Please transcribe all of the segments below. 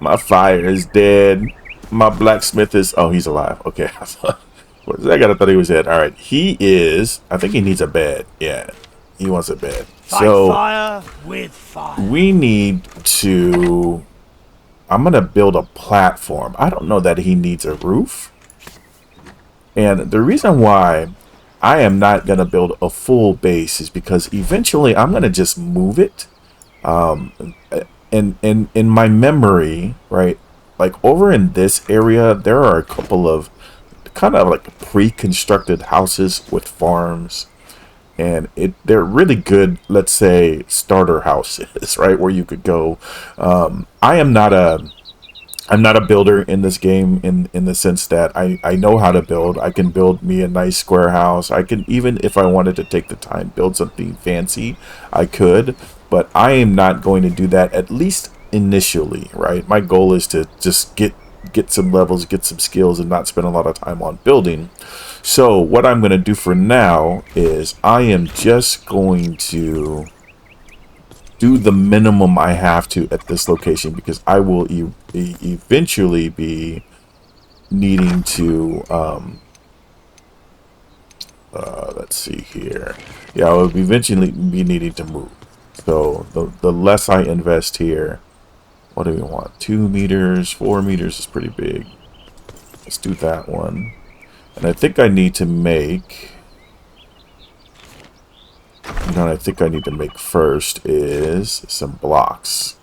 My fire is dead. My blacksmith is... Oh, he's alive. Okay. What is that? I thought he was dead. All right. He is... I think he needs a bed. Yeah. He wants a bed. Fight So fire with fire. we need to... I'm going to build a platform. I don't know that he needs a roof. And the reason why I am not going to build a full base is because eventually I'm going to just move it. In my memory, right, like over in this area, there are a couple of kind of like pre-constructed houses with farms. And they're really good, let's say, starter houses, right, where you could go. I'm not a builder in this game in the sense that I know how to build. I can build me a nice square house. I can, even if I wanted to take the time, build something fancy, I could. But I am not going to do that, at least initially, right? My goal is to just get some levels, get some skills, and not spend a lot of time on building. So what I'm going to do for now is I am just going to do the minimum I have to at this location, because I will eventually be needing to let's see here. Yeah, I will eventually be needing to move. So the less I invest here, what do we want? 2 meters, 4 meters is pretty big. Let's do that one. And I think I need to make... You know what I think I need to make first is some blocks.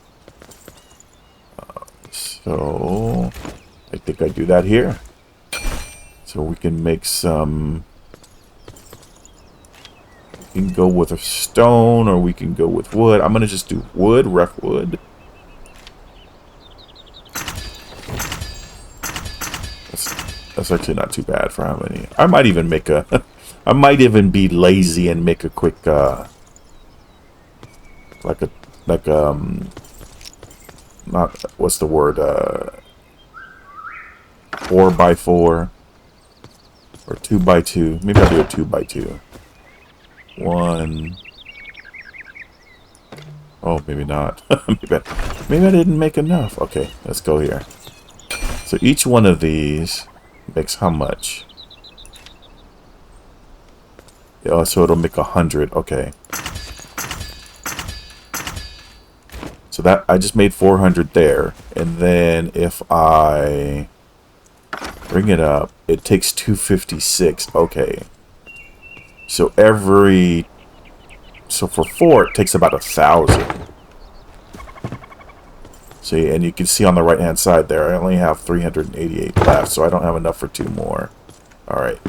So I think I do that here. So we can make some... We can go with a stone, or we can go with wood. I'm going to just do wood, rough wood. That's actually not too bad for how many. I might even make a... I might even be lazy and make a quick, not, 4x4, or 2x2. Maybe I'll do a 2x2. One. Oh, maybe not. Maybe I didn't make enough. Okay, let's go here. So each one of these makes how much? Oh, so it'll make 100. Okay. So that I just made 400 there, and then if I bring it up, it takes 256. Okay. So for 4, it takes about 1,000. See, and you can see on the right hand side there, I only have 388 left, so I don't have enough for 2 more. All right.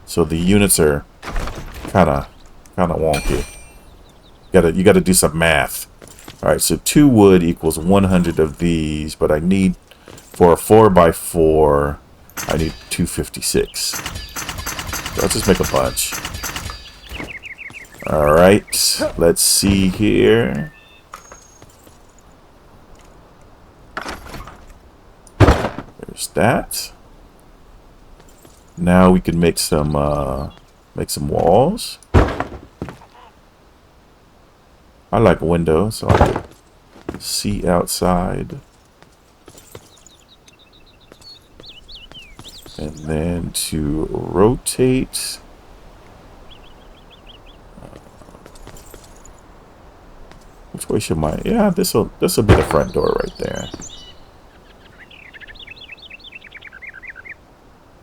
So the units are kind of wonky. You gotta do some math. All right, so 2 wood equals 100 of these, but I need, for a 4x4, I need 256. So let's just make a bunch. All right, let's see here. There's that. Now we can make some walls. I like windows, so I can see outside. And then to rotate. Which way should my... Yeah, this'll be the front door right there.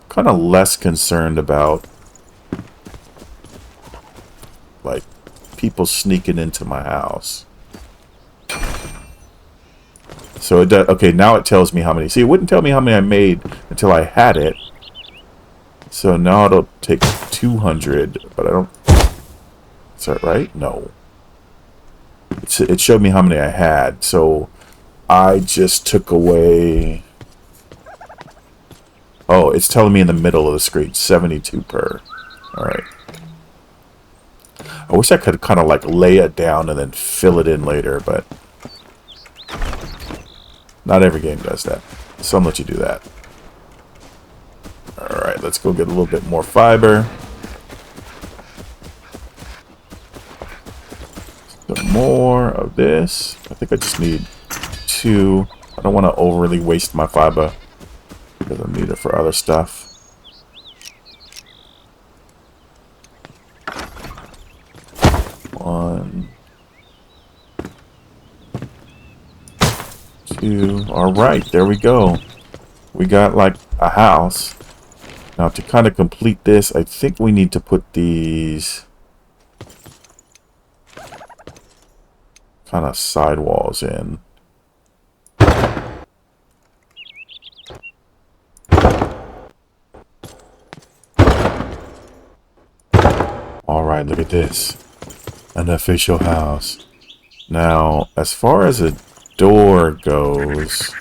Kind of less concerned about like people sneaking into my house. So it does. Okay, now it tells me how many. See, it wouldn't tell me how many I made until I had it. So now it'll take 200, but I don't... Is that right? No. It showed me how many I had, so I just took away... Oh, it's telling me in the middle of the screen, 72 per. Alright. I wish I could kind of like lay it down and then fill it in later, but not every game does that. Some let you do that. Alright, let's go get a little bit more fiber. Some more of this. I think I just need 2. I don't want to overly waste my fiber because I need it for other stuff. One, 2. All right, there we go. We got like a house. Now to kind of complete this, I think we need to put these kind of sidewalls in. All right, look at this. An official house. Now, as far as a door goes,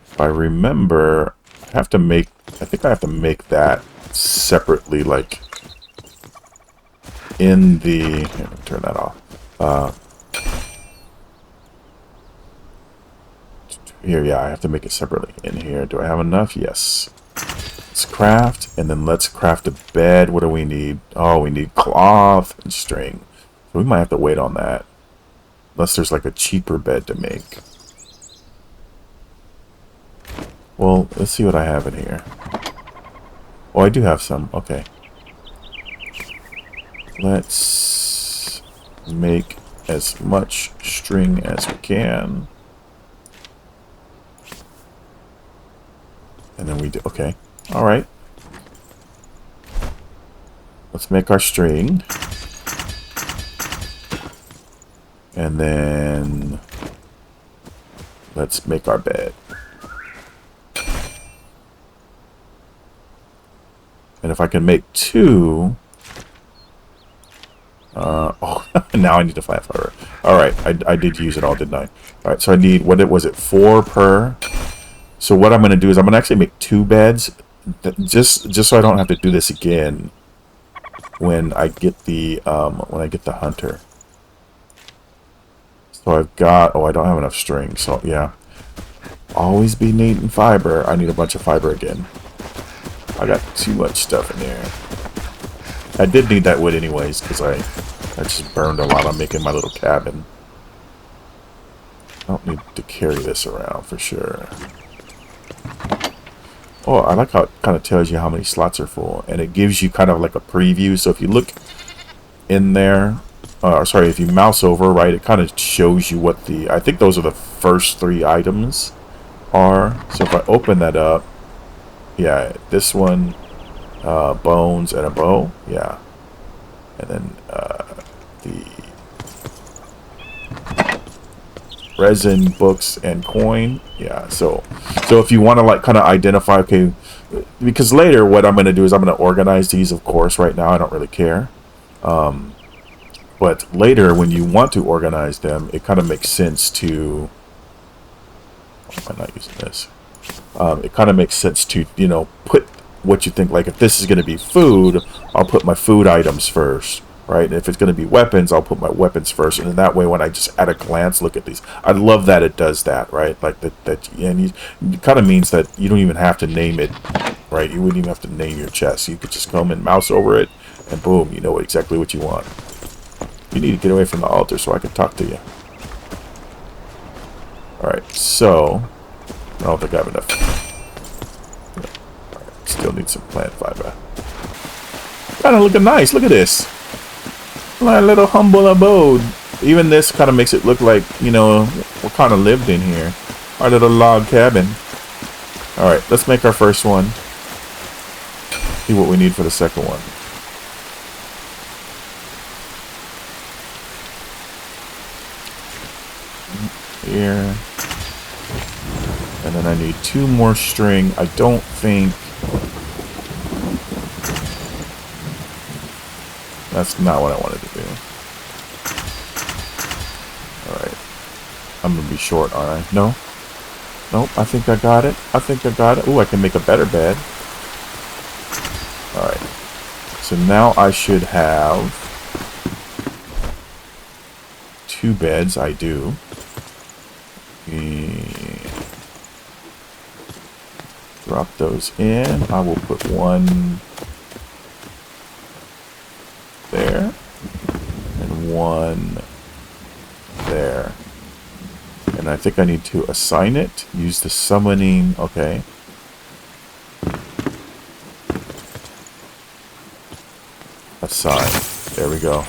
if I remember, I think I have to make that separately, like in the, here, let me turn that off. Here, yeah, I have to make it separately in here. Do I have enough? Yes. Let's craft, and then let's craft a bed. What do we need? Oh, we need cloth and string. So we might have to wait on that. Unless there's like a cheaper bed to make. Well, let's see what I have in here. Oh, I do have some. Okay. Let's make as much string as we can. And then we do, okay. All right. Let's make our string. And then let's make our bed. And if I can make 2, oh, now I need to find fiber. All right, I did use it all, didn't I? All right, so I need, what was it, 4 per? So what I'm going to do is I'm going to actually make 2 beds, just so I don't have to do this again when I get the hunter. So I've got, oh, I don't have enough string, so yeah. Always be needing fiber. I need a bunch of fiber again. I got too much stuff in there. I did need that wood anyways, because I just burned a lot on making my little cabin. I don't need to carry this around for sure. Oh, I like how it kind of tells you how many slots are full, and it gives you kind of like a preview. So if you look in there, sorry, if you mouse over, right, it kind of shows you what the, I think those are the first 3 items are. So if I open that up, yeah, this one, bones and a bow, yeah, and then the resin, books, and coin, yeah. So if you want to like kind of identify, okay, because later what I'm going to do is I'm going to organize these. Of course, right now I don't really care, but later when you want to organize them, it kind of makes sense to. Why am I not using this? It kind of makes sense to, you know, put what you think, like if this is going to be food, I'll put my food items first, right? And if it's going to be weapons, I'll put my weapons first. And then that way, when I just at a glance look at these, I love that it does that, right? Like that and it kind of means that you don't even have to name it, right? You wouldn't even have to name your chest. You could just come and mouse over it, and boom, you know exactly what you want. You need to get away from the altar so I can talk to you. All right, so I don't think I have enough. All right, still need some plant fiber. Kind of looking nice. Look at this. My little humble abode. Even this kind of makes it look like, you know, we kind of lived in here. Our little log cabin. All right, let's make our first one. See what we need for the second one. Here. And then I need 2 more string. I don't think... That's not what I wanted to do. Alright. I'm going to be short, aren't I? No? Nope, I think I got it. I think I got it. Ooh, I can make a better bed. Alright. So now I should have 2 beds. I do. Drop those in. I will put 1 there and 1 And I think I need to assign it. Use the summoning. Okay. Assign. There we go.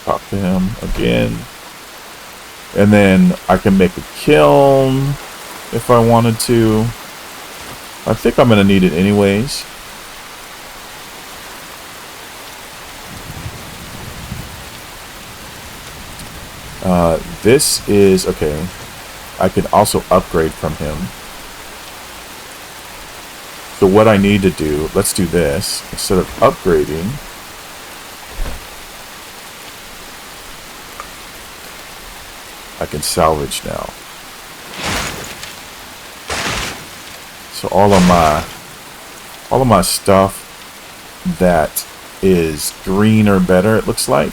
Talk to him again. And then I can make a kiln if I wanted to. I think I'm going to need it anyways. This is, okay, I can also upgrade from him. So what I need to do, let's do this. Instead of upgrading, I can salvage now. So all of my stuff that is green or better, it looks like,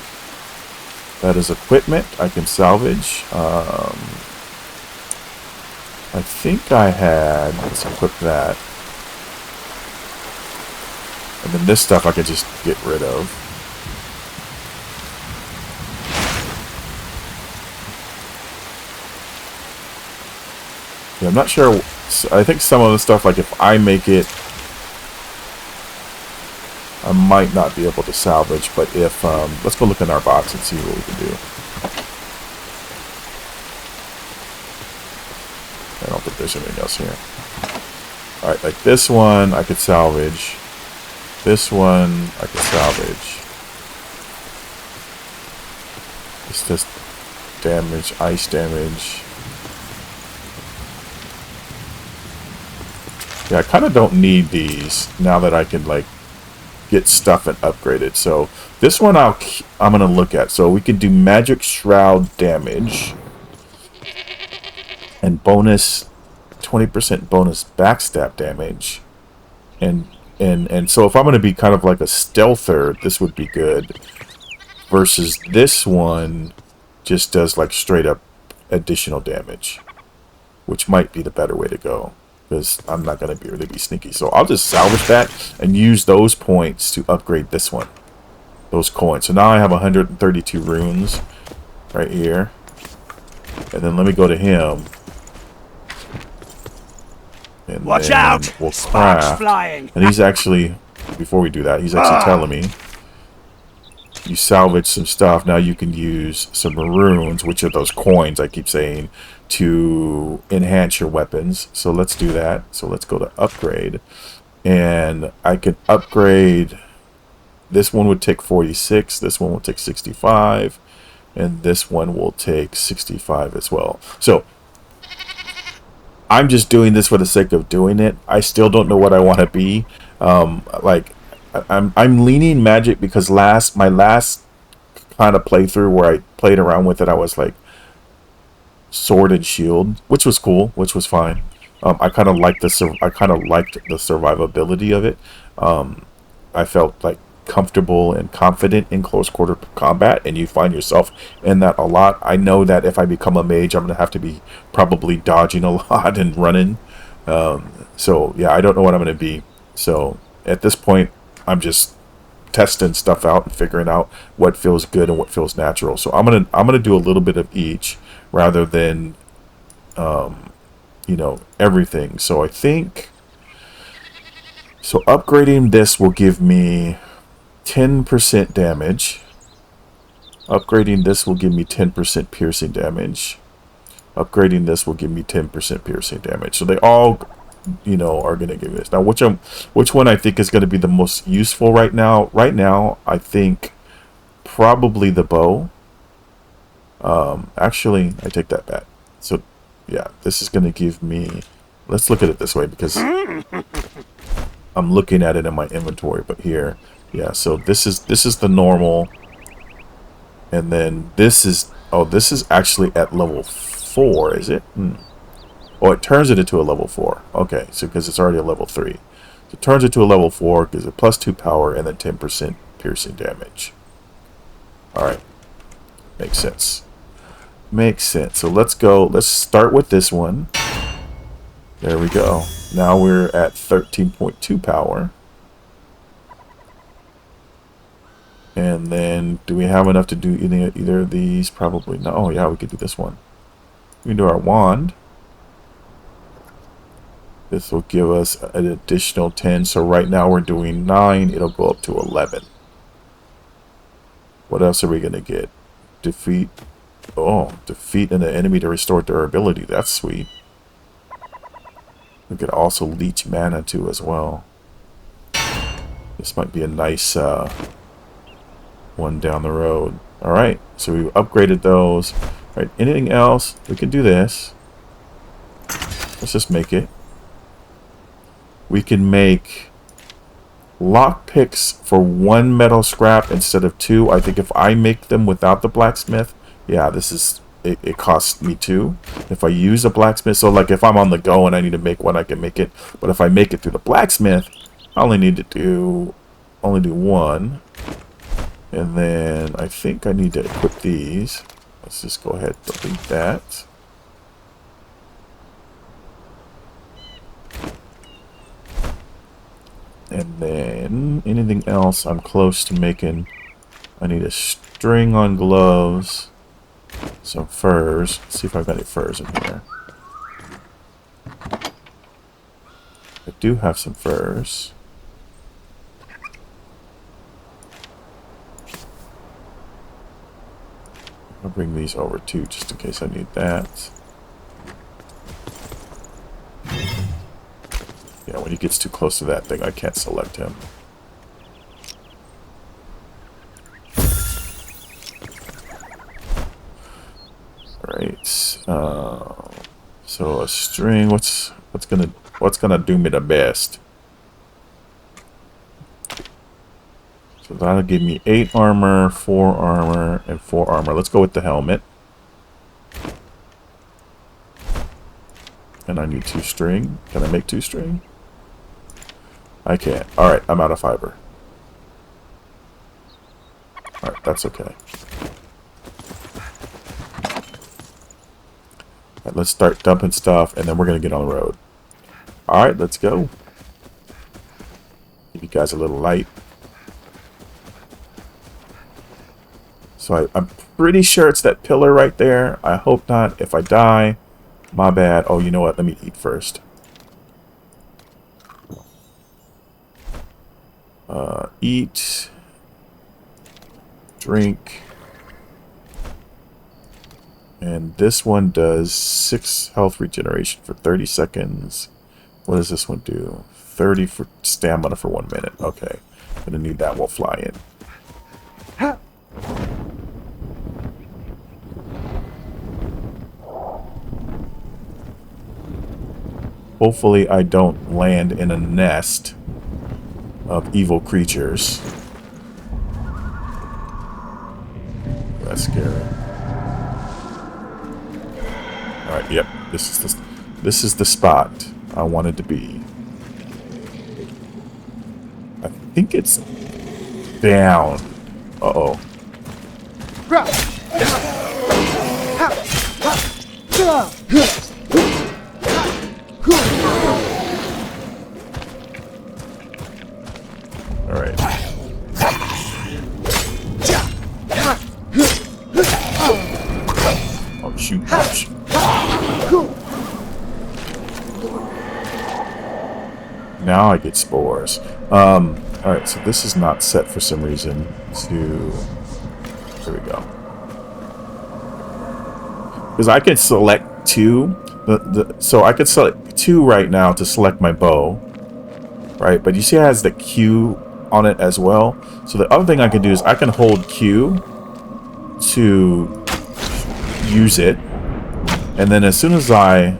that is equipment, I can salvage. I think I had, let's equip that. And then this stuff I could just get rid of. Yeah, I'm not sure. I think some of the stuff, like if I make it, I might not be able to salvage, but if, let's go look in our box and see what we can do. I don't think there's anything else here. Alright, like this one I could salvage. This one I could salvage. This does damage, ice damage. Yeah, I kind of don't need these now that I can, like, get stuff and upgrade it. So this one I'm gonna look at. So we can do magic shroud damage and bonus 20% bonus backstab damage. And so if I'm gonna be kind of like a stealther, this would be good. Versus this one just does like straight up additional damage, which might be the better way to go. Because I'm not going to really be sneaky. So I'll just salvage that and use those points to upgrade this one. Those coins. So now I have 132 runes right here. And then let me go to him. And watch out! We'll Sparks craft. flying. And he's actually, before we do that, he's actually telling me, you salvage some stuff. Now you can use some runes, which are those coins I keep saying, to enhance your weapons. So let's do that. So let's go to upgrade. And I can upgrade. This one would take 46. This one will take 65. And this one will take 65 as well. So I'm just doing this for the sake of doing it. I still don't know what I want to be. I'm leaning magic because my last kind of playthrough where I played around with it, I was like sword and shield, which was cool, which was fine. I kind of liked the survivability of it. I felt like comfortable and confident in close quarter combat, and you find yourself in that a lot. I know that if I become a mage, I'm gonna have to be probably dodging a lot and running. So yeah, I don't know what I'm gonna be. So at this point, I'm just testing stuff out and figuring out what feels good and what feels natural. So I'm gonna do a little bit of each rather than everything. So I think upgrading this will give me 10% damage. Upgrading this will give me 10% piercing damage. Upgrading this will give me 10% piercing damage. So they all are going to give me this. Now, which one I think is going to be the most useful right now? Right now, I think probably the bow. Actually, I take that back. So, yeah, this is going to give me... Let's look at it this way because I'm looking at it in my inventory. But here, yeah, so this is the normal. And then this is... Oh, this is actually at level 4, is it? Oh, it turns it into a level 4. Okay, so because it's already a level 3. So it turns it to a level 4, gives it plus 2 power, and then 10% piercing damage. Alright. Makes sense. Makes sense. So let's go. Let's start with this one. There we go. Now we're at 13.2 power. And then, do we have enough to do either of these? Probably not. Oh, yeah, we could do this one. We can do our wand. This will give us an additional 10. So right now we're doing 9. It'll go up to 11. What else are we going to get? Defeat. Oh, defeat an enemy to restore durability. That's sweet. We could also leech mana too as well. This might be a nice one down the road. Alright, so we upgraded those. Alright, anything else? We can do this. Let's just make it. We can make lockpicks for 1 metal scrap instead of 2. I think if I make them without the blacksmith, yeah, this is it costs me 2. If I use a blacksmith, so like if I'm on the go and I need to make one, I can make it. But if I make it through the blacksmith, I only need to do 1. And then I think I need to equip these. Let's just go ahead and delete that. And then anything else I'm close to making. I need a string on gloves. Some furs. Let's see if I've got any furs in here. I do have some furs. I'll bring these over too, just in case I need that. Yeah, when he gets too close to that thing, I can't select him. Alright, so a string. What's gonna do me the best? So that'll give me 8 armor, 4 armor, and 4 armor. Let's go with the helmet. And I need 2 string. Can I make 2 string? I can't. Alright, I'm out of fiber. Alright, that's okay. Alright, let's start dumping stuff, and then we're going to get on the road. Alright, let's go. Give you guys a little light. So I'm pretty sure it's that pillar right there. I hope not. If I die, my bad. Oh, you know what? Let me eat first. Eat. Drink. And this one does 6 health regeneration for 30 seconds. What does this one do? 30 for stamina for 1 minute. Okay. Gonna need that while flying. Hopefully I don't land in a nest of evil creatures. That's scary. Alright, yep. This is the spot I wanted to be. I think it's down. Uh-oh. Alright. Oh, shoot. Ouch. Now I get spores. Alright, so this is not set for some reason to... There we go. Because I can select 2. So I could select 2 right now to select my bow. Right, but you see it has the Q on it as well. So the other thing I can do is I can hold Q to use it. And then as soon as I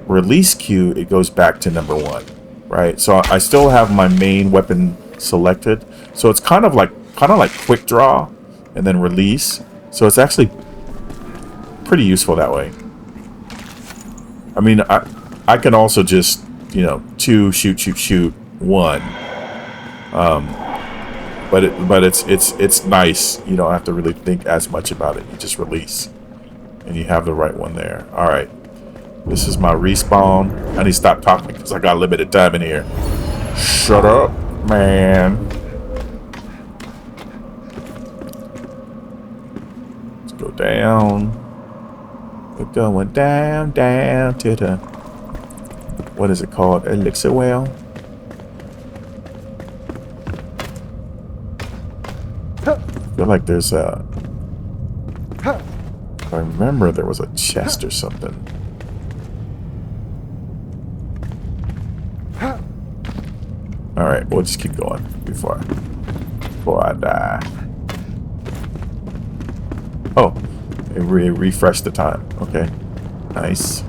release Q, it goes back to number 1. Right, so I still have my main weapon selected. So it's kind of like quick draw and then release. So it's actually pretty useful that way. I mean, I can also just, you know, 2 shoot 1. But it's nice. You don't have to really think as much about it. You just release, and you have the right one there. All right, this is my respawn. I need to stop talking because I got limited time in here. Shut up, man. down. We're going down, down to the... What is it called? Elixir Well? I feel like there's a... If I remember, there was a chest or something. Alright, we'll just keep going before I die. Oh, it refreshed the time. Okay, nice.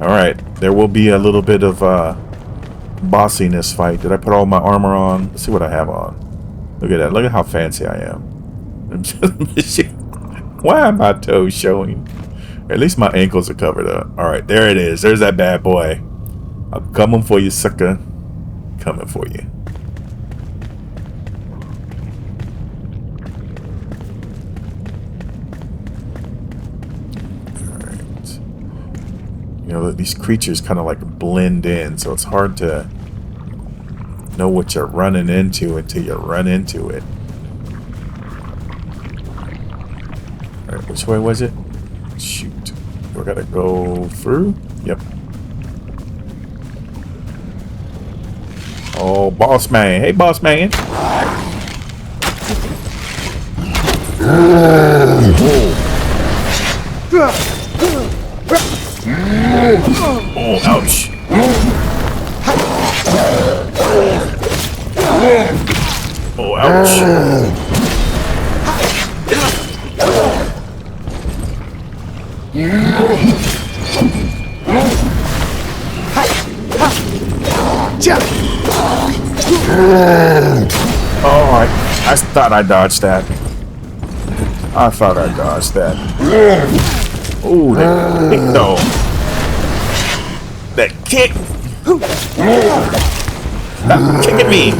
Alright, there will be a little bit of bossy in this fight. Did I put all my armor on? Let's see what I have on. Look at that. Look at how fancy I am. I'm just missing. Why are my toes showing? At least my ankles are covered up. Alright, there it is. There's that bad boy. I'm coming for you, sucker. Coming for you. Alright. You know, these creatures kind of like blend in, so it's hard to know what you're running into until you run into it. Alright, which way was it? Shoot. We're gonna go through? Yep. Oh, boss man. Hey, boss man. Oh, ouch. Oh, ouch. Oh, I thought I dodged that. I thought I dodged that. Oh, that kick though. That kick. Stop kicking me.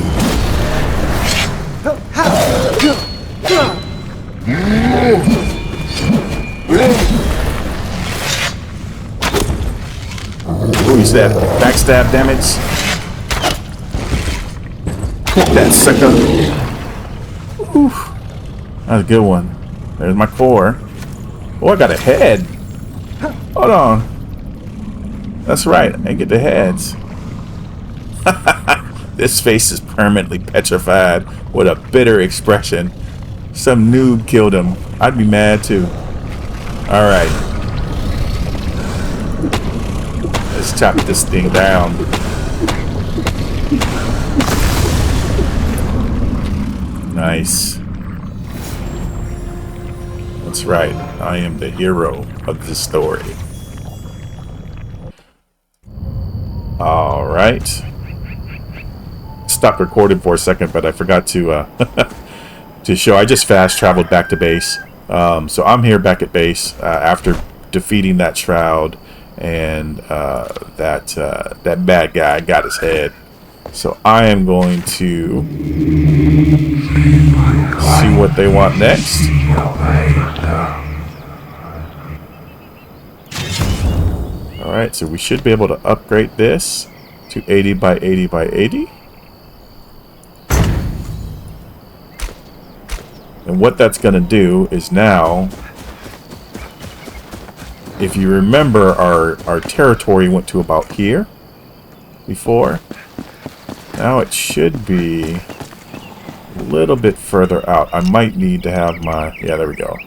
Oh, you said backstab damage. That sucker. Oof. That was a good one. There's my core. Oh, I got a head. Hold on. That's right. I get the heads. This face is permanently petrified with a bitter expression. Some noob killed him. I'd be mad too. Alright. Let's chop this thing down. Nice. That's right. I am the hero of this story. Alright. Stopped recording for a second, but I forgot to to show. I just fast traveled back to base. So I'm here back at base after defeating that shroud, and that bad guy got his head. So I am going to see what they want next. Alright, so we should be able to upgrade this to 80 by 80 by 80. And what that's going to do is now, if you remember, our territory went to about here before. Now it should be a little bit further out. I might need to have my, yeah, there we go.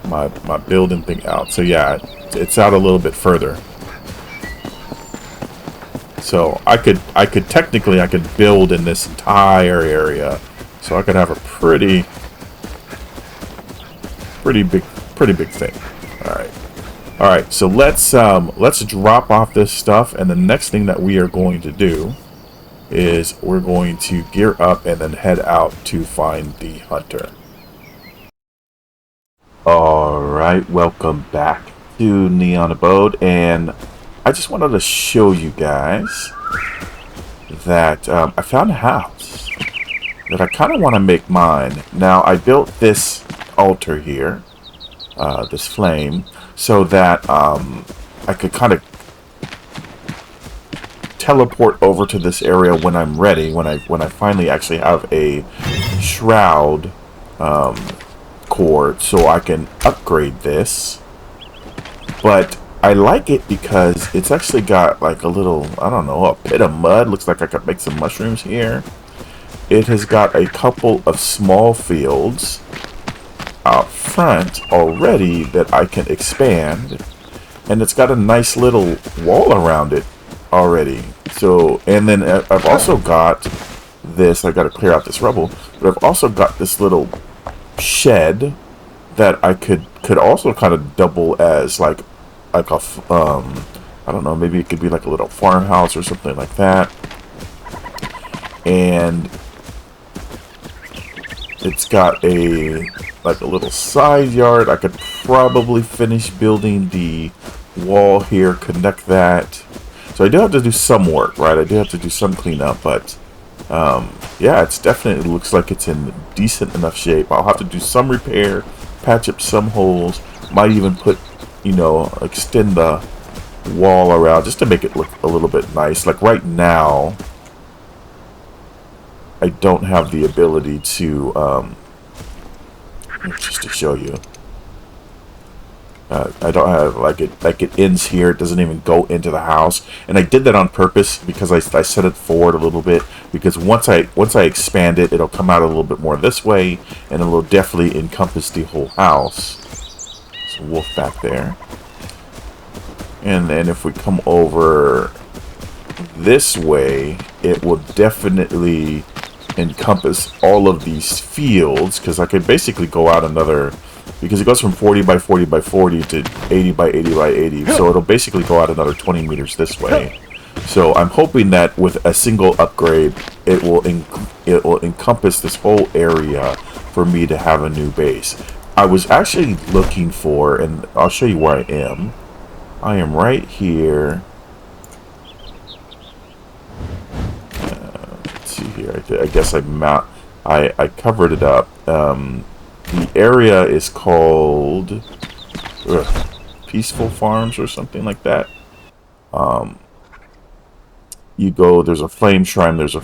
My building thing out. So yeah, it's out a little bit further. So I could technically build in this entire area. So I could have a pretty big thing. All right. So let's drop off this stuff, and the next thing that we are going to do is we're going to gear up and then head out to find the hunter. All right, welcome back to Neon Abode, and I just wanted to show you guys that I found a house that I kind of want to make mine. Now, I built this altar here, this flame, so that I could kind of teleport over to this area when I'm ready, when I finally actually have a shroud cord so I can upgrade this. But I like it because it's actually got like a little, I don't know, a pit of mud. Looks like I could make some mushrooms here. It has got a couple of small fields out front already that I can expand. And it's got a nice little wall around it already. So, and then I've also got this, I got to clear out this rubble, but I've also got this little shed that I could also kind of double as like a I don't know, maybe it could be like a little farmhouse or something like that. And it's got a like a little side yard. I could probably finish building the wall here, connect that. So I do have to do some work, right? I do have to do some cleanup, but yeah, it's definitely looks like it's in decent enough shape. I'll have to do some repair, patch up some holes, might even put, you know, extend the wall around just to make it look a little bit nice. Like right now, I don't have the ability to, just to show you. I don't have like it ends here. It doesn't even go into the house, and I did that on purpose because I set it forward a little bit, because once I expand it, it'll come out a little bit more this way, and it will definitely encompass the whole house. So wolf back there, and then if we come over this way, it will definitely encompass all of these fields, because I could basically go out another. Because it goes from 40 by 40 by 40 to 80 by 80 by 80. So it'll basically go out another 20 meters this way. So I'm hoping that with a single upgrade, it will encompass this whole area for me to have a new base. I was actually looking for, and I'll show you where I am. I am right here. Let's see here. I guess I covered it up. The area is called Peaceful Farms or something like that. You go, there's a flame shrine, there's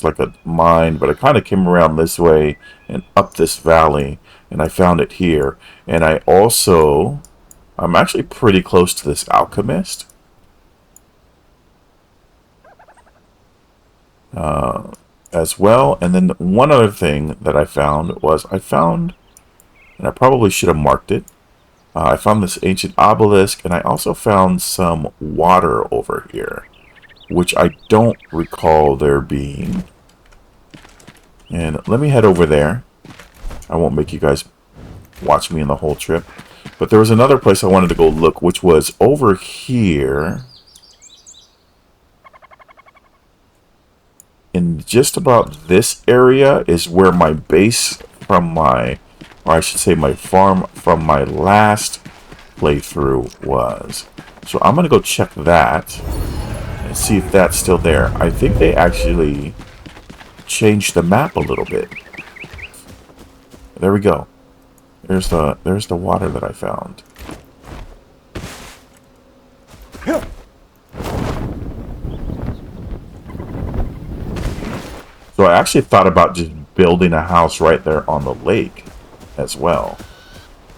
like a mine, but I kind of came around this way and up this valley, and I found it here. And I'm actually pretty close to this Alchemist. As well. And then one other thing that I found, and I probably should have marked it, I found this ancient obelisk, and I also found some water over here, which I don't recall there being. And let me head over there. I won't make you guys watch me in the whole trip, but there was another place I wanted to go look, which was over here. In just about this area is where my base from my, or I should say my farm from my last playthrough was. So I'm going to go check that and see if that's still there. I think they actually changed the map a little bit. There we go. There's the water that I found. So I actually thought about just building a house right there on the lake as well,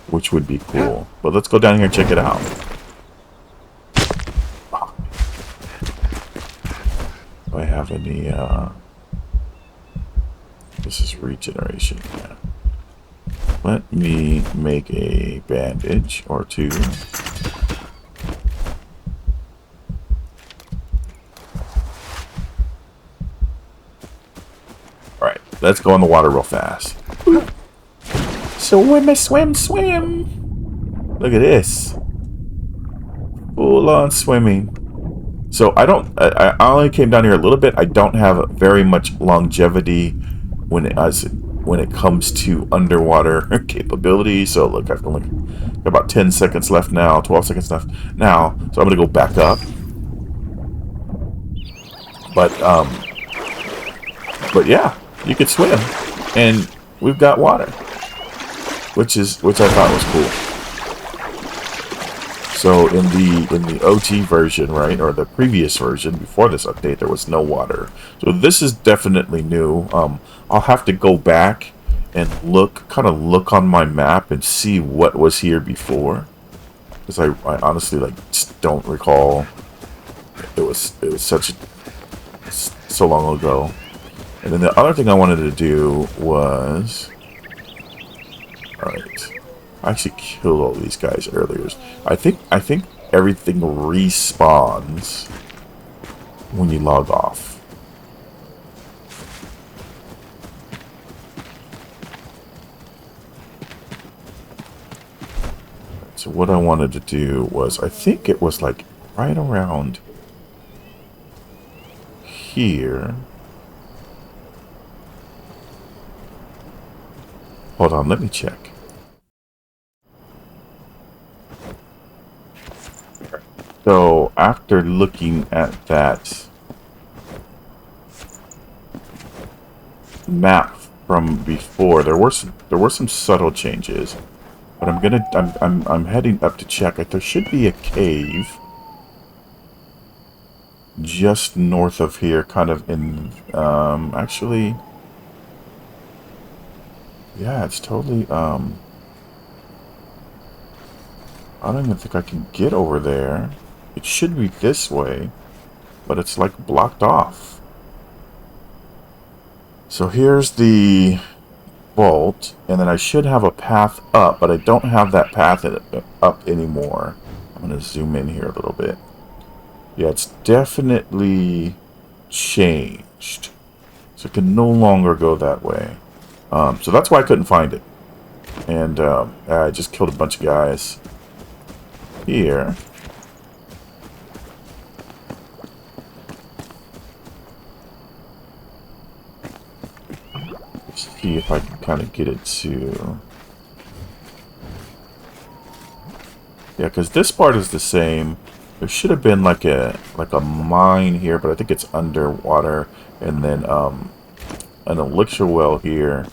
which would be cool. But let's go down here and check it out. Do I have any, this is regeneration, yeah. Let me make a bandage or two. Alright, let's go in the water real fast. Swim, swim, swim! Look at this. Full on swimming. So I only came down here a little bit. I don't have very much longevity when it comes to underwater capability. So look, I've only got about 10 seconds left now, 12 seconds left now. So I'm gonna go back up. But yeah, you could swim, and we've got water, which I thought was cool. So in the OG version, right, or the previous version before this update, there was no water. So this is definitely new. I'll have to go back and kind of look on my map and see what was here before, because I honestly like just don't recall. It was so long ago. And then the other thing I wanted to do was, all right, I actually killed all these guys earlier. I think everything respawns when you log off. So what I wanted to do was, I think it was like right around here. Hold on, let me check. So after looking at that map from before, there were some subtle changes. But I'm heading up to check it. There should be a cave just north of here, kind of in actually, yeah, it's totally I don't even think I can get over there. It should be this way, but it's like blocked off. So here's the vault, and then I should have a path up, but I don't have that path up anymore. I'm going to zoom in here a little bit. Yeah, it's definitely changed. So it can no longer go that way. So that's why I couldn't find it. And I just killed a bunch of guys here. See if I can kind of get it to... Yeah, because this part is the same. There should have been like a mine here, but I think it's underwater. And then an Elixir Well here.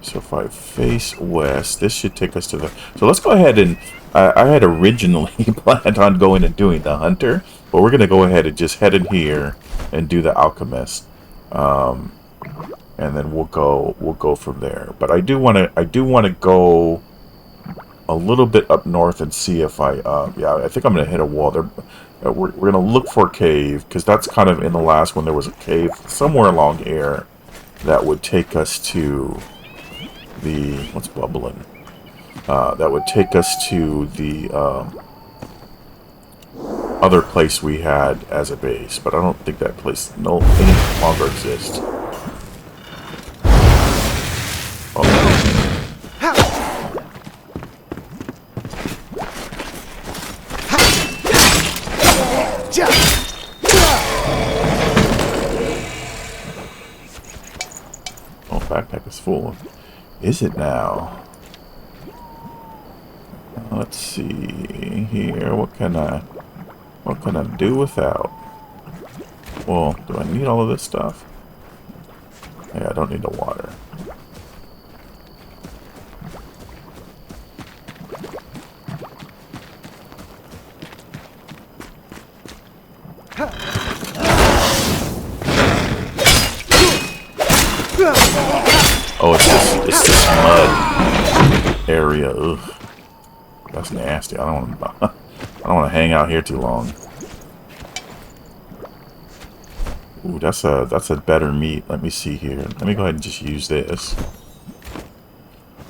So if I face west, this should take us to the... So let's go ahead and... I had originally planned on going and doing the Hunter, but we're going to go ahead and just head in here and do the Alchemist. And then we'll go from there. But I do want to go a little bit up north and see if I yeah, I think I'm going to hit a wall there. We're going to look for a cave, because that's kind of in the last one. There was a cave somewhere along here that would take us to the... What's bubbling? That would take us to the other place we had as a base, but I don't think that place any longer exists. Oh, backpack is full. Is it now? Let's see here. What can I do without? Well, do I need all of this stuff? Yeah, I don't need the water. Oh, it's this mud area. Ugh. That's nasty. I don't want to hang out here too long. Ooh, that's a better meat. Let me see here. Let me go ahead and just use this.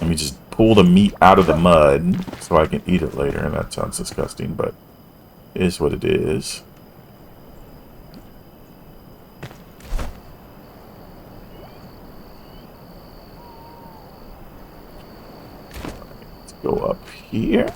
Let me just pull the meat out of the mud so I can eat it later. That sounds disgusting, but it is what it is. Let's go up here.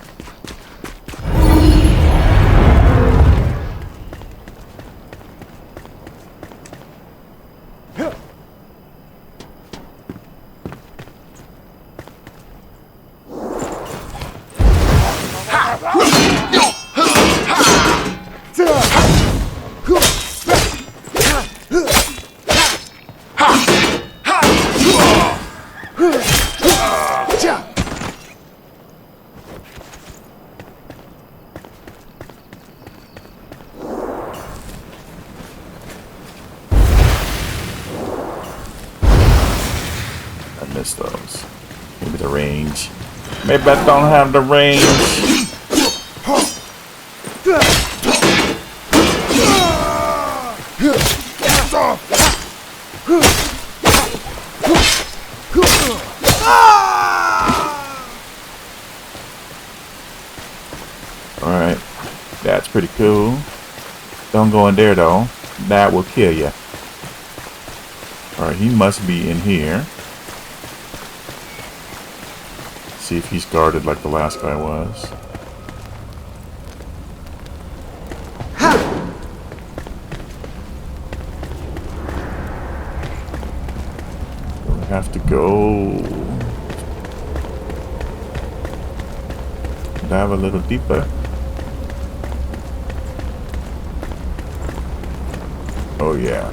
fix those. Maybe the range. Maybe I don't have the range. Alright. That's pretty cool. Don't go in there though. That will kill you. Alright, he must be in here. See if he's guarded like the last guy was. We have to go dive a little deeper. Oh yeah.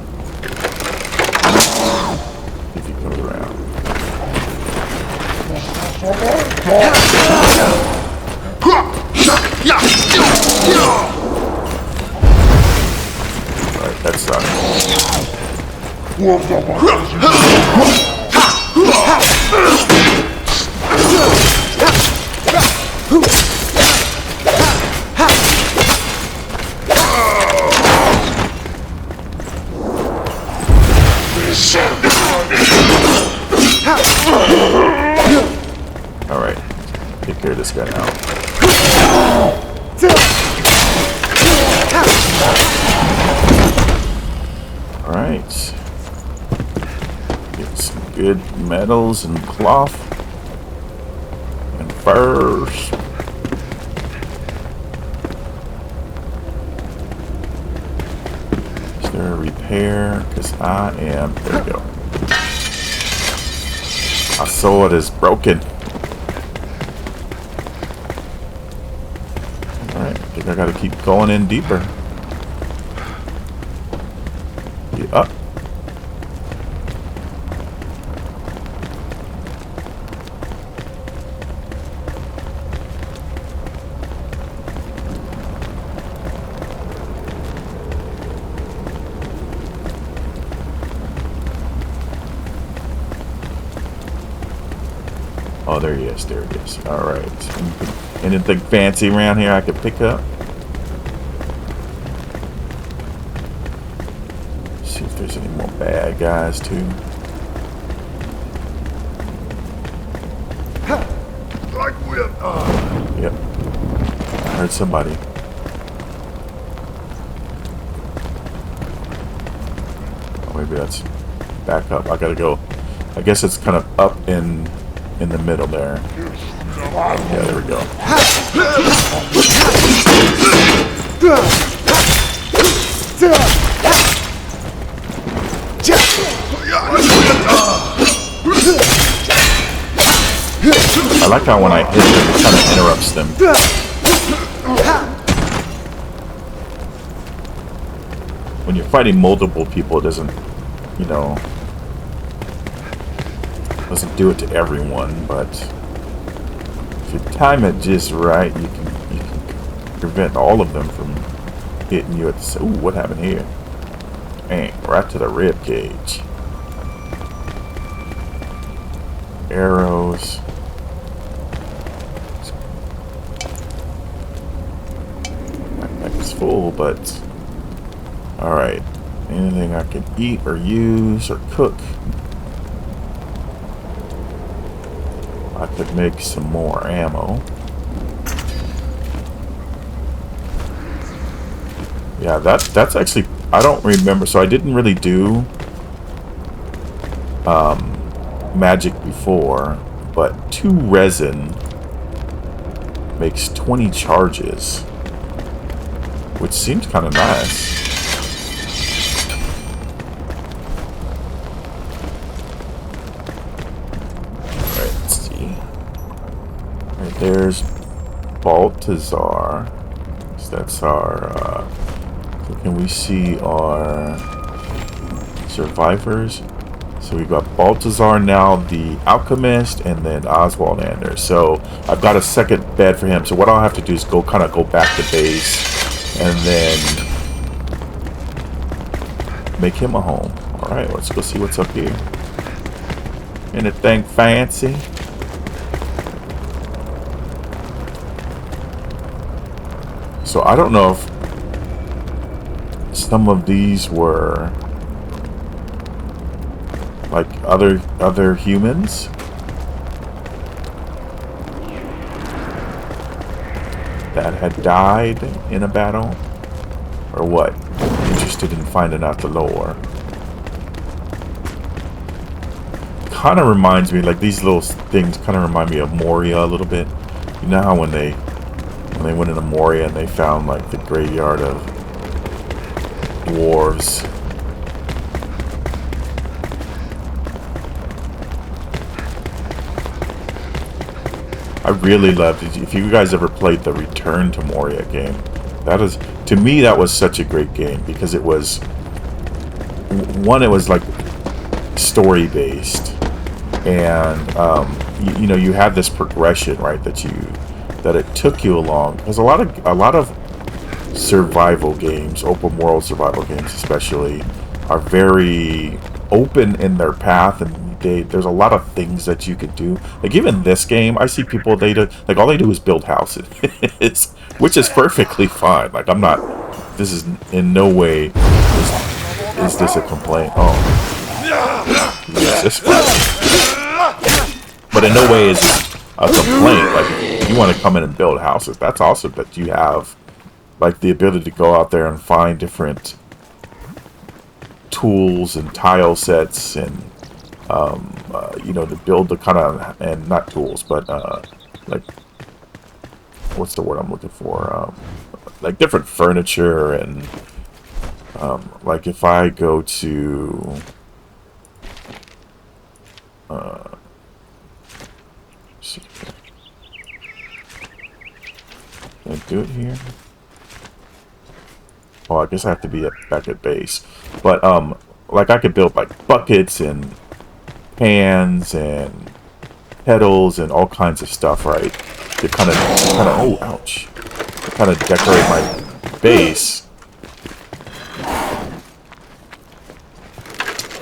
If you go around. Alright, that sucks. Alright, take care of this guy now. Alright. Get some good metals and cloth and furs. Is there a repair? Because I am. There we go. My sword is broken. Alright, I think I gotta keep going in deeper. Get up. Oh, there he is. There he is. Alright. Anything fancy around here I could pick up? See if there's any more bad guys, too. Yep. I heard somebody. Oh, maybe that's back up. I gotta go. I guess it's kind of up in the middle there. Yeah, there we go. I like how when I hit them, it kind of interrupts them. When you're fighting multiple people, it doesn't, you know, doesn't do it to everyone, but if you time it just right, you can prevent all of them from hitting you at the. Ooh, what happened here? Dang, right to the rib cage. Arrows. Backpack is full, but all right. Anything I can eat or use or cook. I could make some more ammo. Yeah, that's actually, I don't remember, so I didn't really do magic before, but 2 resin makes 20 charges, which seems kind of nice. There's Baltazar. So that's our. So can we see our survivors? So we've got Baltazar now, the Alchemist, and then Oswald Anders. So I've got a second bed for him. So what I'll have to do is go back to base, and then make him a home. All right, let's go see what's up here. Anything fancy? So I don't know if some of these were like other humans that had died in a battle, or what? I'm interested in finding out the lore. Kind of reminds me, like these little things kind of remind me of Moria a little bit. You know how when they went into Moria and they found like the graveyard of dwarves. I really loved it. If you guys ever played the Return to Moria game, that is, to me, that was such a great game because it was, one, it was like story based, and you know, you had this progression, right, that it took you along, because a lot of survival games, open world survival games especially, are very open in their path, and there's a lot of things that you could do. Like even this game, I see people, they do, like all they do is build houses, which is perfectly fine. Like I'm not, this is in no way is this a complaint. Oh, yes, this fun. But in no way is this a complaint. Like if you want to come in and build houses, that's awesome that you have like the ability to go out there and find different tools and tile sets and you know, to build the kind of, and not tools, but like, what's the word I'm looking for? Like different furniture and like if I go to see, can I do it here? Oh, I guess I have to be back at base, but like I could build like buckets and pans and kettles and all kinds of stuff, right? To kind of, oh, ouch! To kind of decorate my base.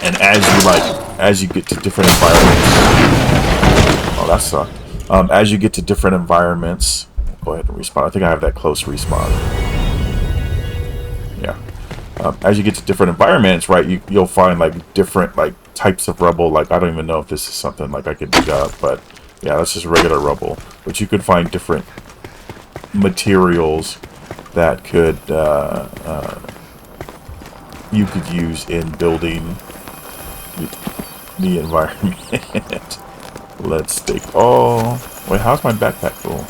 And as you get to different environments, oh, that sucked. As you get to different environments, go ahead and respawn. I think I have that close respawn. Yeah. As you get to different environments, right, you'll find like different like types of rubble. Like I don't even know if this is something like I could dig up, but yeah, that's just regular rubble. But you could find different materials that could you could use in building the environment. Let's take all. Wait, how's my backpack full?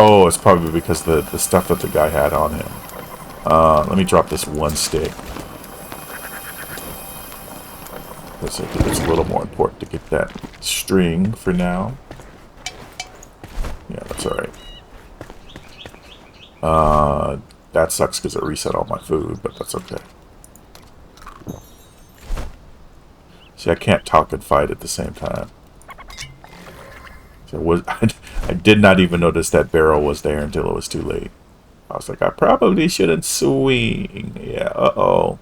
Oh, it's probably because the stuff that the guy had on him. Let me drop this one stick. I think it's a little more important to get that string for now. Yeah, that's alright. That sucks because it reset all my food, but that's okay. See, I can't talk and fight at the same time. So I did not even notice that barrel was there until it was too late. I was like, I probably shouldn't swing. Yeah, uh-oh.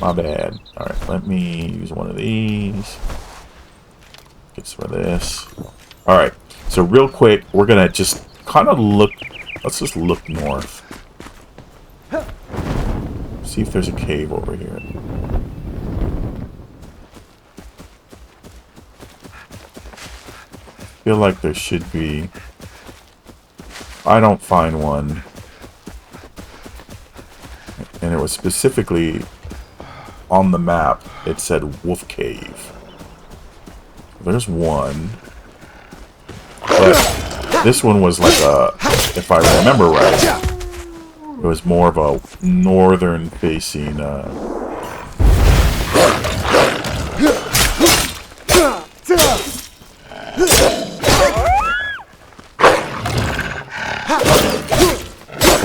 My bad. Alright, let me use one of these. Get some of this. Alright, so real quick, we're gonna just kind of look. Let's just look north. See if there's a cave over here. Feel like there should be. I don't find one. And it was specifically on the map, it said Wolf Cave. There's one. But this one was like a, if I remember right, it was more of a northern facing that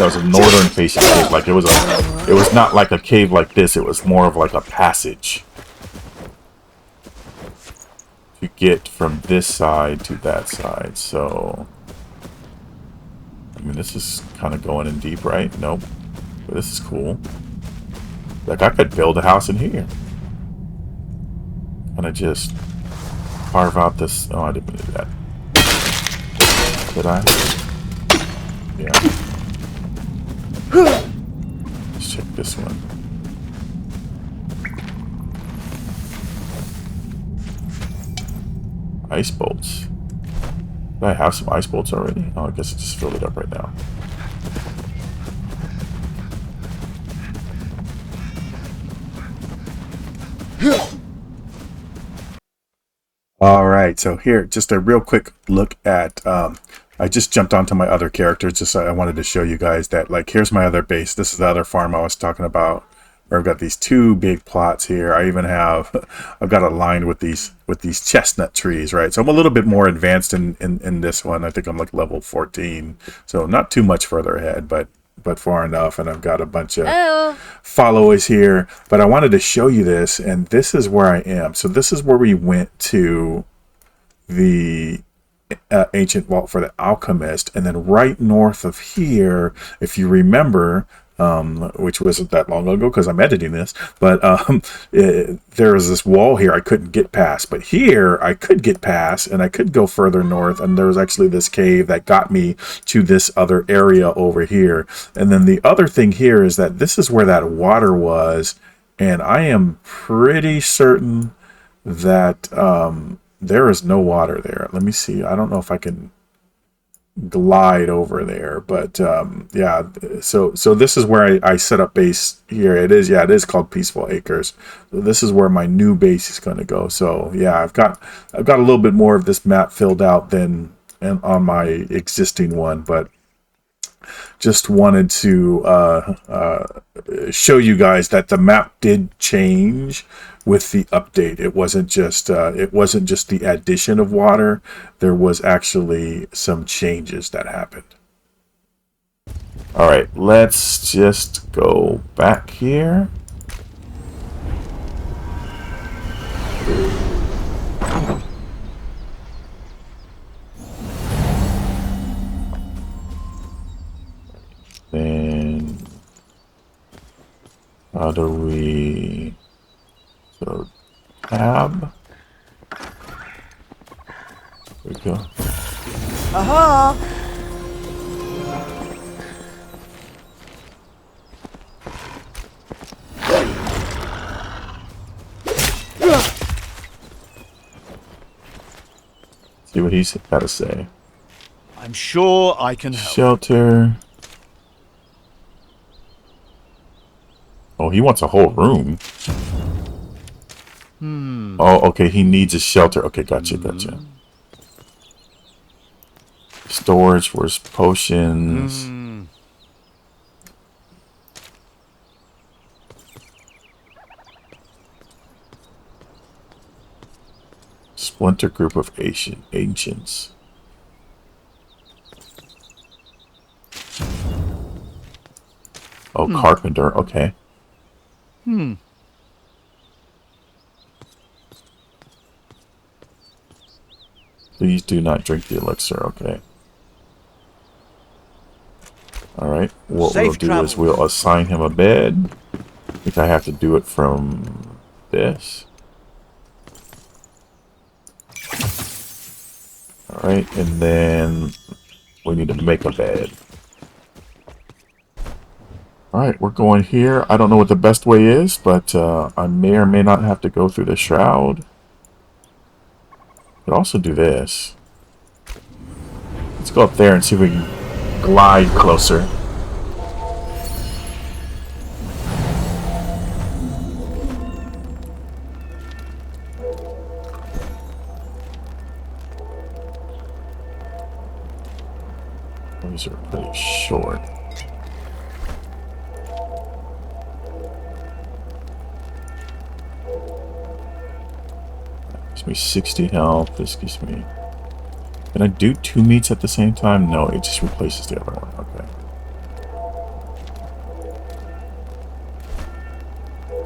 was a northern facing cave. Like it was not like a cave like this, it was more of like a passage to get from this side to that side. So I mean, this is kind of going in deep, right? Nope. But this is cool. Like I could build a house in here. gonna just carve out this. Oh, I didn't do that. Did I? Yeah. Let's check this one. Ice bolts. Did I have some ice bolts already? Oh, I guess I just filled it up right now. All right, so here, just a real quick look at, I just jumped onto my other characters, just I wanted to show you guys that, like, here's my other base. This is the other farm I was talking about, where I've got these two big plots here. I even have, I've got a line with these chestnut trees, right? So I'm a little bit more advanced in this one. I think I'm like level 14, so not too much further ahead, but far enough. And I've got a bunch of followers here, but I wanted to show you this, and this is where I am. So this is where we went to the ancient vault for the Alchemist, and then right north of here, if you remember, which wasn't that long ago because I'm editing this, but there was this wall here I couldn't get past, but here I could get past and I could go further north, and there was actually this cave that got me to this other area over here. And then the other thing here is that this is where that water was, and I am pretty certain that there is no water there. Let me see. I don't know if I can glide over there, but yeah, so this is where I set up base here. It is called Peaceful Acres. So this is where my new base is going to go. So yeah, I've got a little bit more of this map filled out than on my existing one, but just wanted to show you guys that the map did change with the update. It wasn't just the addition of water. There was actually some changes that happened. All right, let's just go back here. Then how do we, so tab, there we go. Aha! See what he's got to say. I'm sure I can help. Shelter. Oh, he wants a whole room. Oh, okay, he needs a shelter. Okay, gotcha. Storage for his potions. Splinter group of ancients. Oh, carpenter. Okay. Please do not drink the elixir. Okay. Alright. What we'll do is we'll assign him a bed. I think I have to do it from this. Alright, and then we need to make a bed. Alright, we're going here. I don't know what the best way is, but I may or may not have to go through the shroud. Could also do this. Let's go up there and see if we can glide closer. These are pretty short. Gives me 60 health. This gives me... Can I do 2 meats at the same time? No, it just replaces the other one. Okay.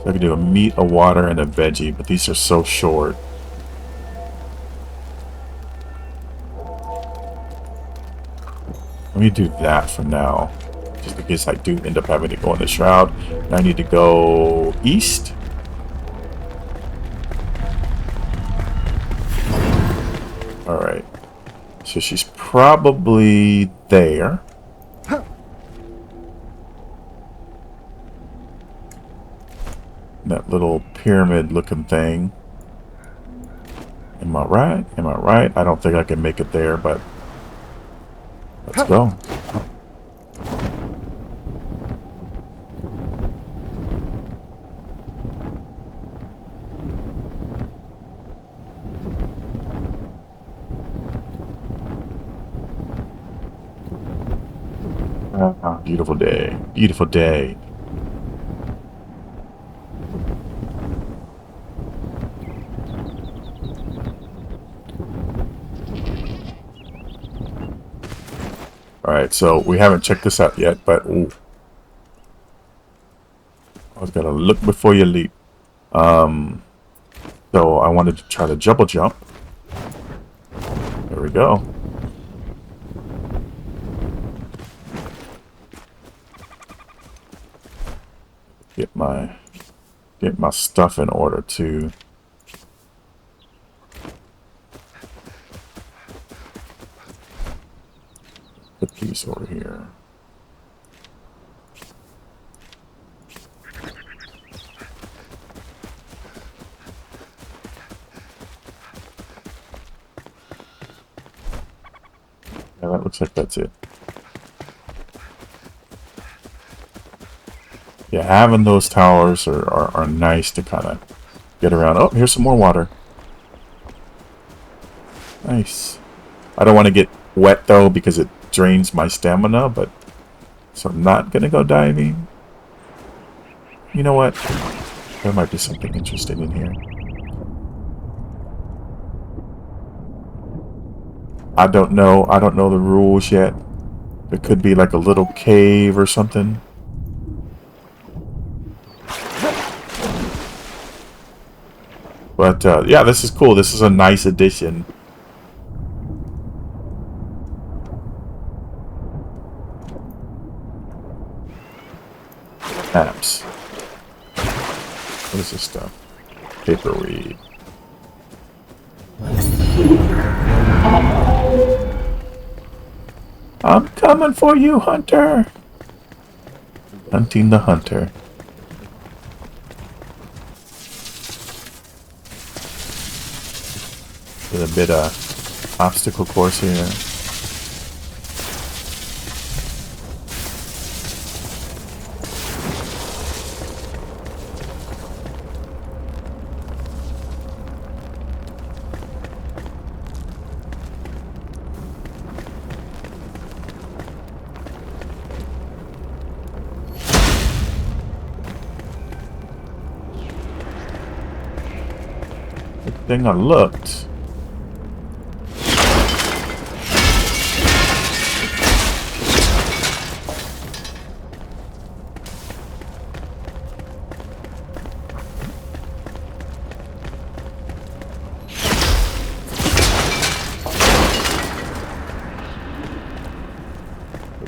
So I can do a meat, a water, and a veggie, but these are so short. Let me do that for now. Just in case I do end up having to go in the shroud. And I need to go east. So she's probably there. That little pyramid looking thing. Am I right? Am I right? I don't think I can make it there, but let's go. Ah, beautiful day. Beautiful day. Alright, so we haven't checked this out yet, but ooh, I was gonna look before you leap. So I wanted to try to double jump. There we go. Get my stuff in order too. Put these over here. Yeah, that looks like that's it. Yeah, having those towers are nice to kind of get around. Oh, here's some more water. Nice. I don't want to get wet though because it drains my stamina, but so I'm not gonna go diving. You know what? There might be something interesting in here. I don't know. I don't know the rules yet. It could be like a little cave or something. But yeah, this is cool. This is a nice addition. Maps. What is this stuff? Paperweed. I'm coming for you, Hunter. Hunting the hunter. With a bit of obstacle course here. Good thing I looked.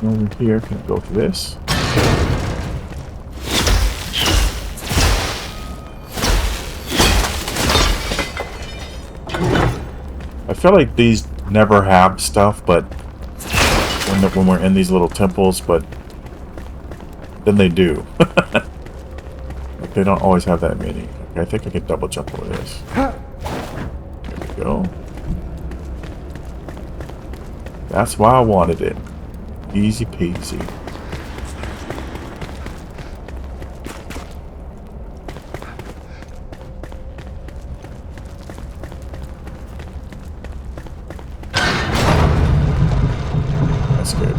Over here, can I go for this? I feel like these never have stuff, but when we're in these little temples, but then they do. Like they don't always have that many. Okay, I think I can double jump over this. There we go. That's why I wanted it. Easy peasy. That's good.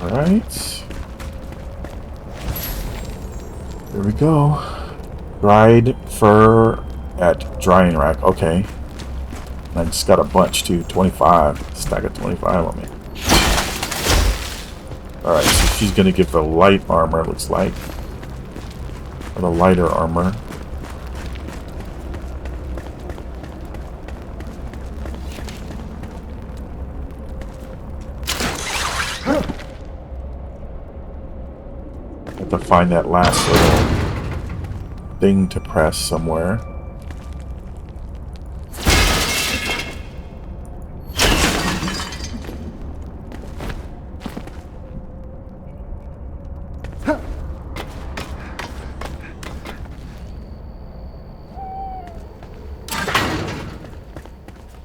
Alright. There we go. Dried fur at drying rack. Okay. And I just got a bunch too. 25. Stack of 25 on me. Alright, so she's gonna give the light armor, looks like. Or the lighter armor. Have to find that last little thing to press somewhere.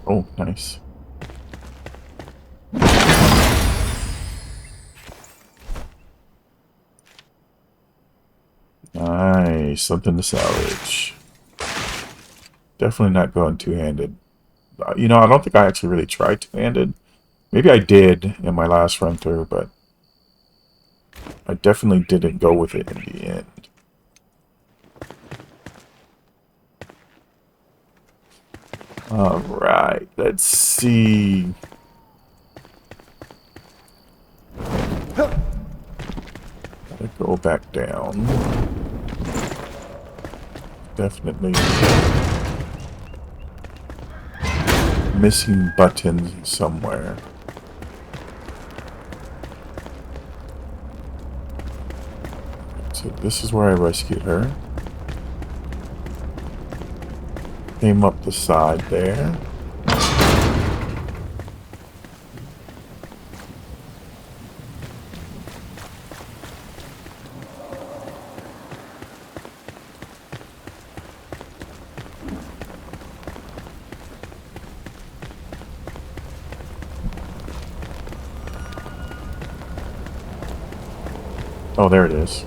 Oh, nice. Nice. Something to salvage. Definitely not going two-handed. You know, I don't think I actually really tried two-handed. Maybe I did in my last run through, but I definitely didn't go with it in the end. Alright, let's see. Gotta go back down. Definitely missing buttons somewhere. So this is where I rescued her. Came up the side there. Oh, there it is.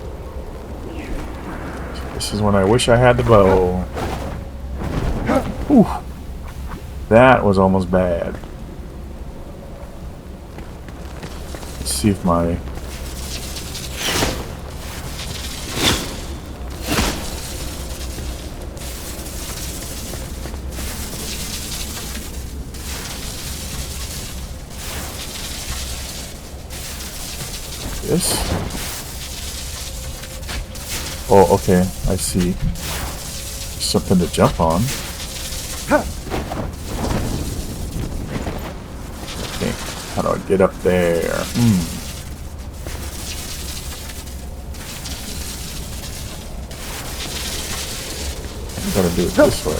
This is when I wish I had the bow. Whew. That was almost bad. Let's see if my... This? Oh, okay. I see. Something to jump on. Okay. How do I get up there? I gotta do it this way.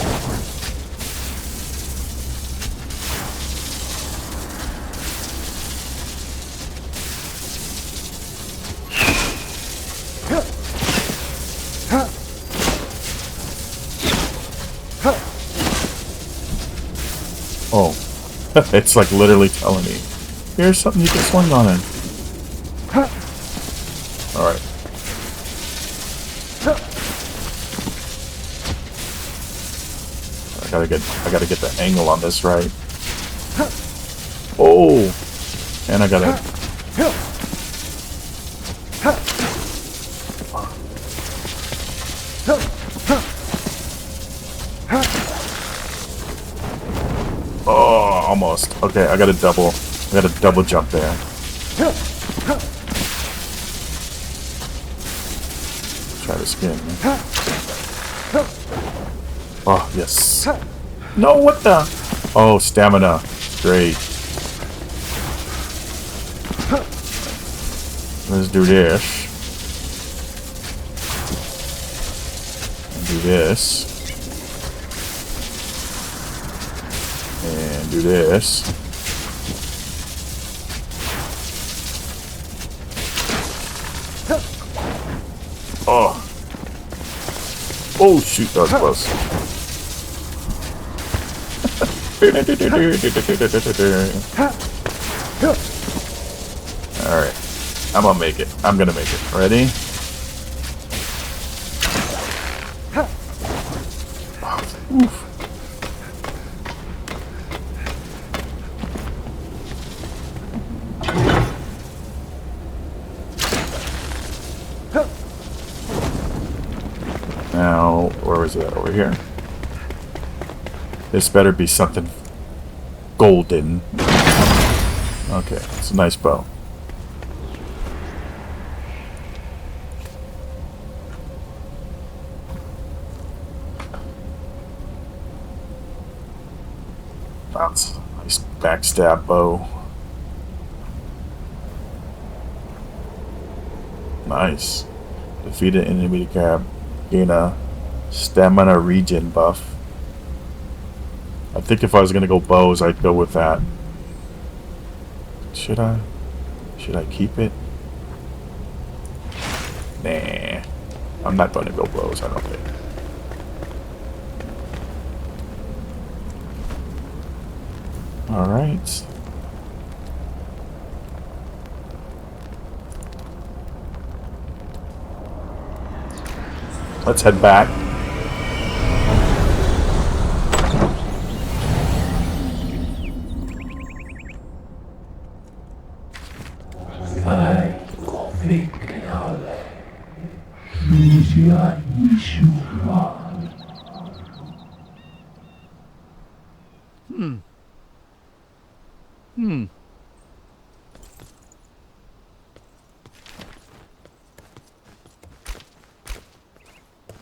Oh, it's like literally telling me, here's something you can swing on it. Alright. I gotta get the angle on this right. Oh! And I gotta... Oh, almost. Okay, I gotta double jump there. Try to spin. Oh, yes. No, what the? Oh, stamina. Great. Let's do this. Do this. And do this. Oh. Oh, shoot, that was close. Alright. I'm gonna make it. I'm gonna make it. Ready? Oof. Now, where is it? Over here. This better be something golden. Okay, it's a nice bow. That's a nice backstab bow. Nice. Defeat an enemy cap. Gain a Stamina regen buff. I think if I was gonna go bows, I'd go with that. Should I? Should I keep it? Nah. I'm not gonna go bows, I don't think. Alright. Let's head back.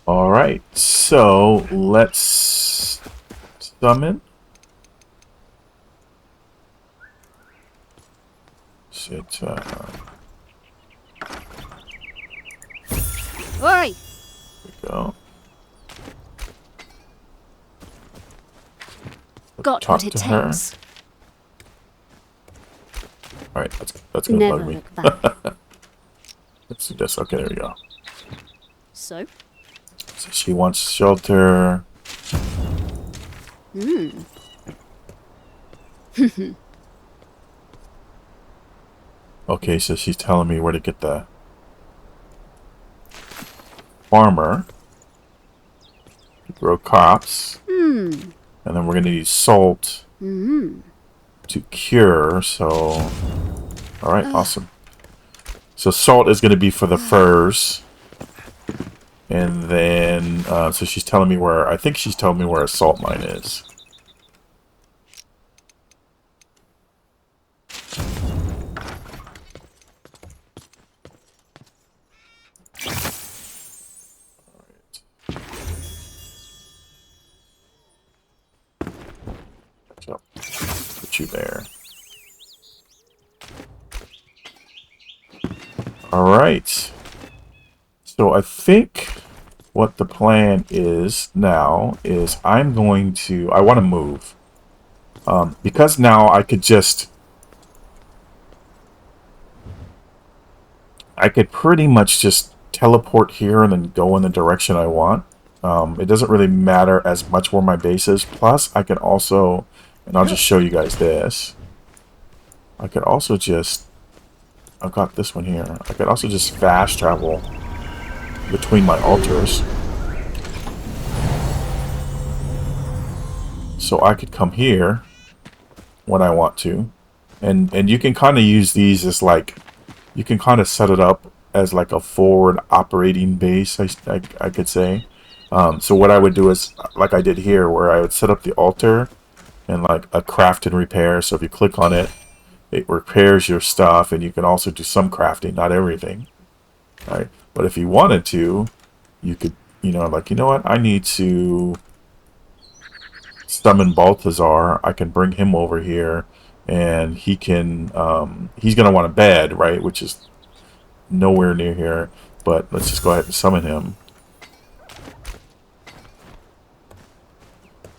Alright, so let's summon. Shit, Oi! go. Got Talk what it to her. takes. Alright, that's gonna Never bug me. look back. Let's do this. Okay, there we go. So? So she wants shelter. Okay, so she's telling me where to get the farmer. Grow crops. And then we're gonna need salt to cure, so alright, awesome. So salt is gonna be for the furs. And then so she's telling me where I think she's telling me where a salt mine is. So put you there. Alright. So I think what the plan is now is I want to move. Because now I could pretty much just teleport here and then go in the direction I want. It doesn't really matter as much where my base is. Plus, I can also, and I'll just show you guys this. I could also just, I've got this one here. I could also just fast travel between my altars. So I could come here when I want to. And you can kind of use these as like, you can kind of set it up as like a forward operating base, I could say. So what I would do is, like I did here, where I would set up the altar and like a craft and repair. So if you click on it, it repairs your stuff, and you can also do some crafting, not everything. Right? But if you wanted to, you could, like, you know what? I need to summon Balthazar. I can bring him over here, and he can, he's going to want a bed, right? Which is nowhere near here. But let's just go ahead and summon him.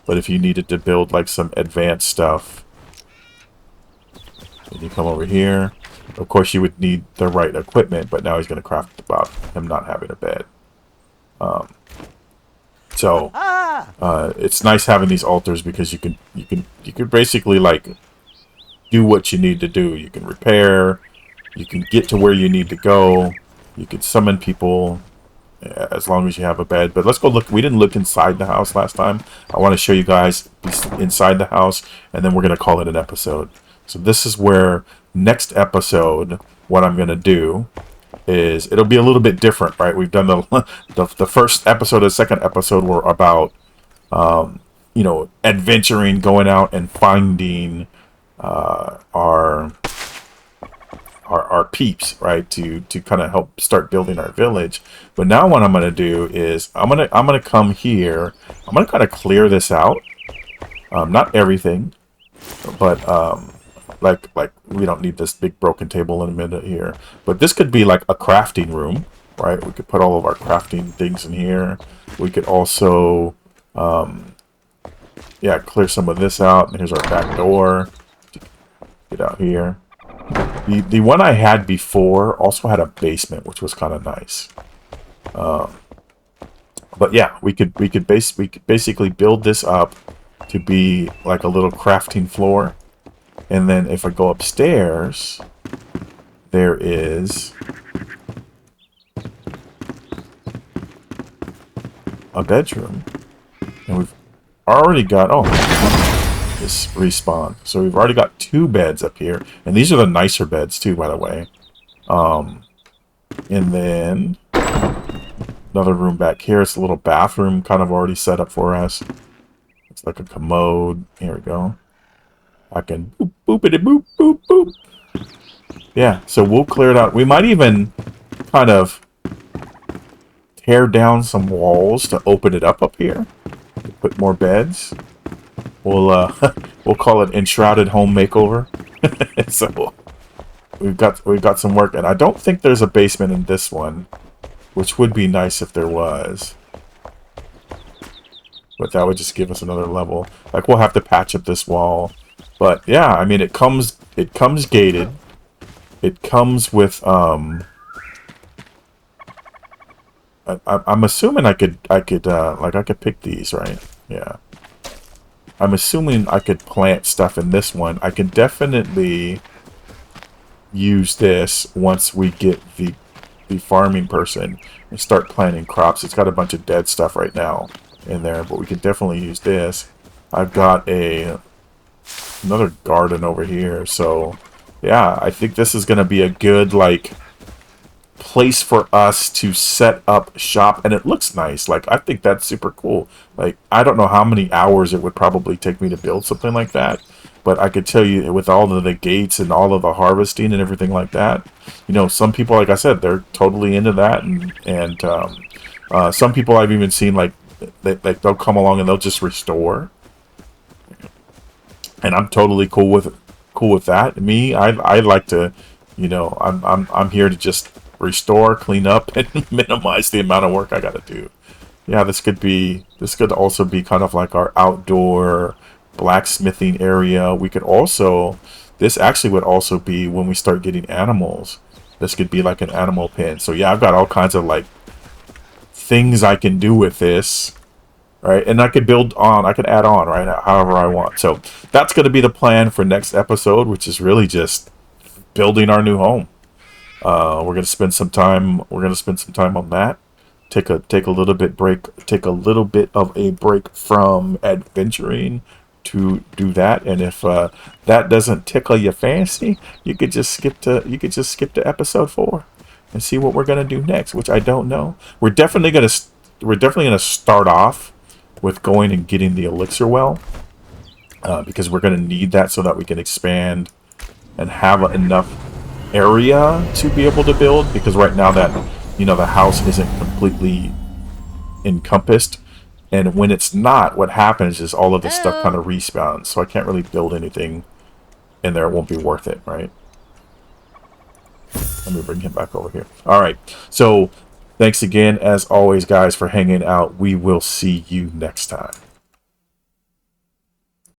But if you needed to build, like, some advanced stuff, then you come over here. Of course, you would need the right equipment, but now he's going to craft about him not having a bed. So it's nice having these altars because you can basically like do what you need to do. You can repair, you can get to where you need to go, you can summon people as long as you have a bed. But let's go look. We didn't look inside the house last time. I want to show you guys inside the house, and then we're going to call it an episode. So this is where next episode, what I'm going to do is, it'll be a little bit different, right? We've done the first episode, the second episode were about, adventuring, going out and finding our peeps, right? To kind of help start building our village. But now what I'm going to do is I'm gonna come here. I'm going to kind of clear this out. Not everything, but like we don't need this big broken table in a minute here. But this could be like a crafting room, right? We could put all of our crafting things in here. We could also, yeah, clear some of this out. And here's our back door. Get out here. The one I had before also had a basement, which was kind of nice. But yeah, we could basically build this up to be like a little crafting floor. And then if I go upstairs, there is a bedroom. And we've already got, oh, this respawn. So we've already got 2 beds up here. And these are the nicer beds too, by the way. And then another room back here. It's a little bathroom kind of already set up for us. It's like a commode. Here we go. I can boop, boopity boop, boop, boop. Yeah, so we'll clear it out. We might even kind of tear down some walls to open it up here. Put more beds. We'll we'll call it Enshrouded Home Makeover. So we've got some work, and I don't think there's a basement in this one, which would be nice if there was. But that would just give us another level. Like, we'll have to patch up this wall. But yeah, I mean, it comes gated. It comes with I'm assuming I could pick these, right? Yeah. I'm assuming I could plant stuff in this one. I can definitely use this once we get the farming person and start planting crops. It's got a bunch of dead stuff right now in there, but we could definitely use this. I've got another garden over here, so yeah, I think this is going to be a good, like, place for us to set up shop, and it looks nice. Like, I think that's super cool. Like, I don't know how many hours it would probably take me to build something like that, but I could tell you, with all of the gates and all of the harvesting and everything like that, you know, some people, like I said, they're totally into that, and some people I've even seen, like they'll come along and they'll just restore, and I'm totally cool with that. Me, I like to, you know, I'm here to just restore, clean up, and minimize the amount of work I got to do. Yeah, this could also be kind of like our outdoor blacksmithing area. We could also, this actually would also be when we start getting animals. This could be like an animal pen. So yeah, I've got all kinds of like things I can do with this, right? And I could add on, right, however I want. So that's going to be the plan for next episode, which is really just building our new home. We're going to spend some time on that. Take a little bit of a break from adventuring to do that. And if that doesn't tickle your fancy, you could just skip to episode 4 and see what we're going to do next, which I don't know. We're definitely going to start off with going and getting the Elixir Well, because we're going to need that so that we can expand and have enough area to be able to build, because right now that, you know, the house isn't completely encompassed, and when it's not, what happens is all of this stuff kind of respawns, so I can't really build anything in there. It won't be worth it, right? Let me bring him back over here. Alright, so thanks again, as always, guys, for hanging out. We will see you next time.